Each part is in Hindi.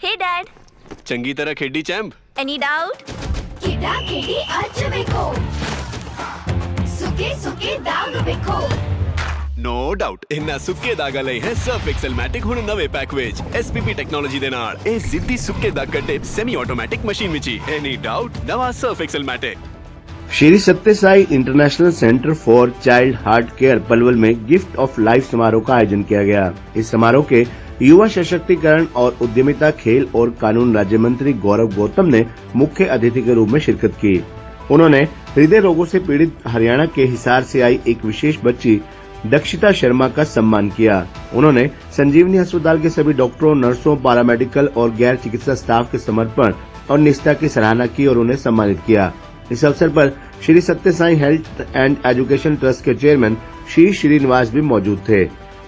Hey Dad. चंगी तरह खेडी चैंप। Any doubt? ಕಿಡಾ ಕಿಡಿ ಹಚ್ಚಬೇಕು ಸುಕೆ ಸುಕೆ ದಾಗ ಬೇಕು नो डाउट इन्ना सुक्के दाग लई है सर्फ एक्सेल मैटिक हुण नवे पैक विच एसपीपी टेक्नोलॉजी दे नाल ए जिद्दी सुक्के दाग कड्डे सेमी ऑटोमैटिक मशीन विच एनी डाउट नवा surf excel matic. Shri Sathya Sai international centre for child heart care Palwal में गिफ्ट ऑफ लाइफ समारोह का आयोजन किया गया। इस समारोह के युवा सशक्तिकरण और उद्यमिता खेल और कानून राज्य मंत्री गौरव गौतम ने मुख्य अतिथि के रूप में शिरकत की। उन्होंने हृदय रोगों से पीड़ित हरियाणा के हिसार से आई एक विशेष बच्ची दक्षिता शर्मा का सम्मान किया। उन्होंने संजीवनी अस्पताल के सभी डॉक्टरों, नर्सों, पैरामेडिकल और गैर चिकित्सा स्टाफ के समर्पण और निष्ठा की सराहना की और उन्हें सम्मानित किया। इस अवसर पर Shri Sathya Sai health and education trust के चेयरमैन श्री श्रीनिवास भी मौजूद थे।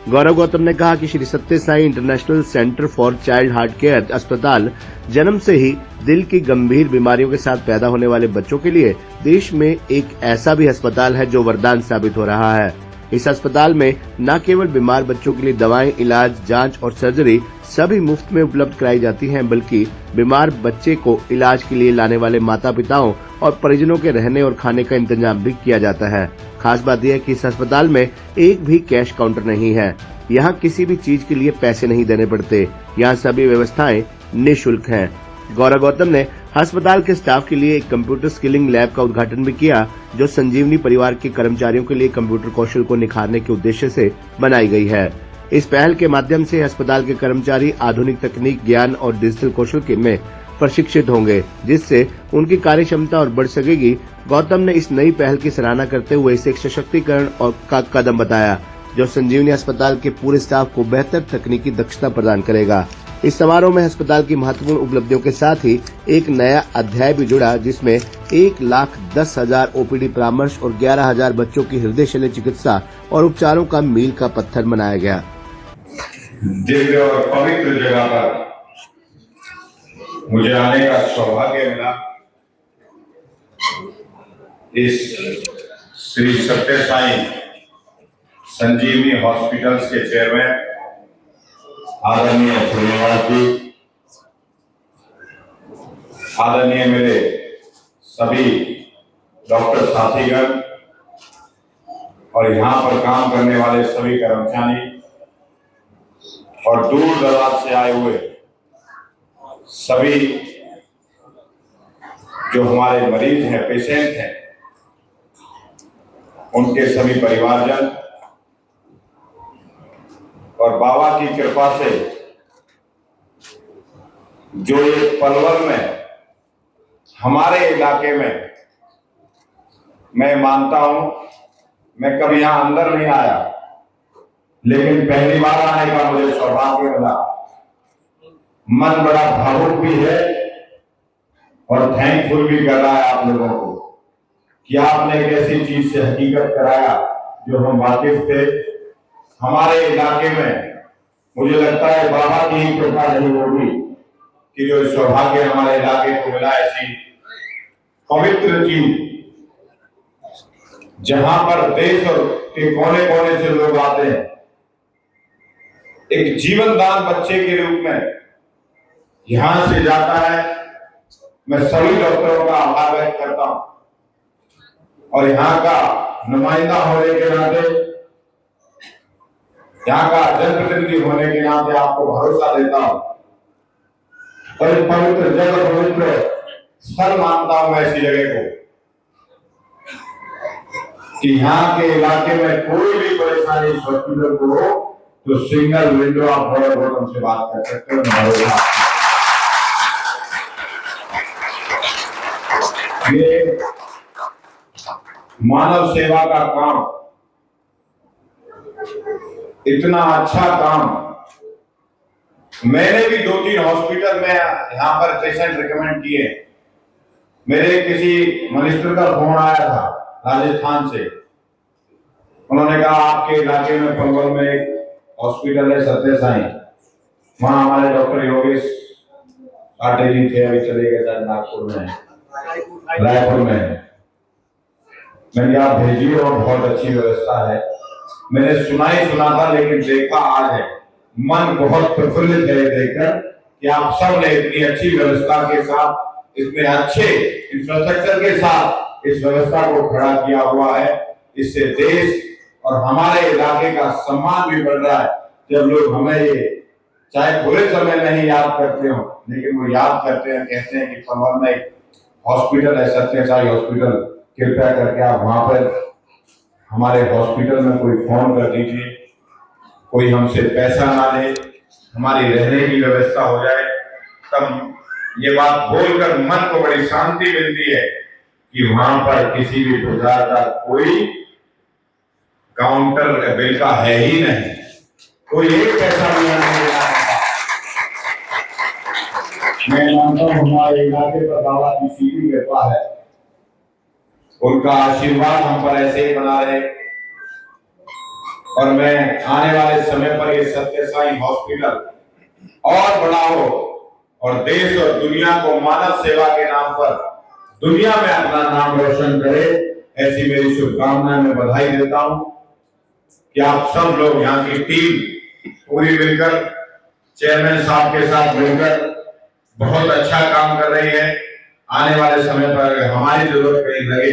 गौरव गौतम ने कहा कि Shri Sathya Sai international centre for child heart care अस्पताल जन्म से ही दिल की गंभीर बीमारियों के साथ पैदा होने वाले बच्चों के लिए देश में एक ऐसा भी अस्पताल है जो वरदान साबित हो रहा है। इस अस्पताल में न केवल बीमार बच्चों के लिए दवाएं, इलाज, जांच और सर्जरी सभी मुफ्त में उपलब्ध कराई जाती हैं, बल्कि बीमार बच्चे को इलाज के लिए लाने वाले माता पिताओं और परिजनों के रहने और खाने का इंतजाम भी किया जाता है। खास बात यह है कि इस अस्पताल में एक भी कैश काउंटर नहीं है। यहाँ किसी भी चीज के लिए पैसे नहीं देने पड़ते। यहाँ सभी व्यवस्थाएं निःशुल्क हैं। गौरव गौतम ने अस्पताल के स्टाफ के लिए एक कंप्यूटर स्किलिंग लैब का उद्घाटन भी किया, जो संजीवनी परिवार के कर्मचारियों के लिए कंप्यूटर कौशल को निखारने के उद्देश्य से बनाई गई है। इस पहल के माध्यम से अस्पताल के कर्मचारी आधुनिक तकनीक, ज्ञान और डिजिटल कौशल के में प्रशिक्षित होंगे, जिससे उनकी कार्य क्षमता और बढ़ सकेगी। गौतम ने इस नई पहल की सराहना करते हुए इसे एक सशक्तिकरण और का कदम बताया, जो संजीवनी अस्पताल के पूरे स्टाफ को बेहतर तकनीकी दक्षता प्रदान करेगा। इस समारोह में अस्पताल की महत्वपूर्ण उपलब्धियों के साथ ही एक नया अध्याय भी जुड़ा, जिसमें 1,10,000 ओपीडी परामर्श और 11,000 बच्चों की हृदय शल्य चिकित्सा और उपचारों का मील का पत्थर बनाया गया। दिव्य और पवित्र जगह पर मुझे आने का सौभाग्य मिला। इस श्री सत्य साई संजीवनी हॉस्पिटल्स के चेयरमैन आदरणीय श्रीनिवास जी, आदरणीय मेरे सभी डॉक्टर साथीगण और यहाँ पर काम करने वाले सभी कर्मचारी और दूर दराज से आए हुए सभी जो हमारे मरीज हैं, पेशेंट हैं, उनके सभी परिवारजन और बाबा की कृपा से जो ये पलवल में हमारे इलाके में, मैं मानता हूं, मैं कभी यहां अंदर नहीं आया, लेकिन पहली बार आने का मुझे सौभाग्य मिला। मन बड़ा भावुक भी है और थैंकफुल भी कर रहा है आप लोगों को कि आपने एक ऐसी चीज से हकीकत कराया जो हम वाकिफ थे। हमारे इलाके में मुझे लगता है बाबा की ही कृपा नहीं होगी कि जो सौभाग्य हमारे इलाके को मिला। ऐसी पवित्र चीज जहां पर देश और के कोने कोने से लोग आते हैं, एक जीवन दान बच्चे के रूप में यहां से जाता है। मैं सभी डॉक्टरों का आभार व्यक्त करता हूं और यहाँ का नुमाइंदा होने के नाते, यहाँ का जनप्रतिनिधि होने के नाते आपको भरोसा देता हूं और इस पवित्र जगह, पवित्र स्थल मानता हूं मैं ऐसी जगह को कि यहाँ के इलाके में कोई भी परेशानी इस हॉस्पिटल को हो तो सिंगल विंडो आप गौरव गौतम से बात कर सकते हो। ये मानव सेवा का काम, इतना अच्छा काम मैंने भी 2-3 हॉस्पिटल में यहाँ पर पेशेंट रिकमेंड किए। मेरे किसी मिनिस्टर का फोन आया था राजस्थान से, उन्होंने कहा आपके इलाके में पलवल में एक हॉस्पिटल है सत्य साई, वहां हमारे डॉक्टर योगेश काटे जी थे, अभी चले गए शायद नागपुर में, रायपुर में। मैंने आप भेजिए और बहुत अच्छी व्यवस्था है। मैंने सुना ही सुना था, लेकिन देखा आज है, मन बहुत प्रफुल्लित है देखकर कि आप सब ने इतनी अच्छी व्यवस्था के साथ, इतने अच्छे इंफ्रास्ट्रक्चर के साथ इस व्यवस्था को खड़ा किया हुआ है। इससे देश और हमारे इलाके का सम्मान भी बढ़ रहा है। जब लोग हमें ये चाहे बुरे समय में ही याद करते हो, लेकिन वो याद करते हैं, कहते हैं कि पलवल में एक हॉस्पिटल है, सत्य साई हॉस्पिटल, कृपया करके आप वहां पर हमारे हॉस्पिटल में कोई फोन कर दीजिए, कोई हमसे पैसा ना ले, हमारी रहने की व्यवस्था हो जाए। तब ये बात बोलकर मन को बड़ी शांति मिलती है कि वहां पर किसी भी प्रकार का कोई काउंटर बिल का है ही नहीं, कोई एक पैसा भी नहीं दे रहा है। मैं मानता हूं हमारे इलाके पर बाबा की सीधी कृपा है, उनका आशीर्वाद हम पर ऐसे ही बना रहे। और मैं आने वाले समय पर ये सत्य साई हॉस्पिटल और बड़ा हो और देश और दुनिया को मानव सेवा के नाम पर दुनिया में अपना नाम रोशन करे, ऐसी मेरी शुभकामनाएं मैं बधाई देता हूं कि आप सब लोग यहाँ की टीम पूरी मिलकर चेयरमैन साहब के साथ मिलकर बहुत अच्छा काम कर रही है। आने वाले समय पर अगर हमारी जरूरत कहीं लगे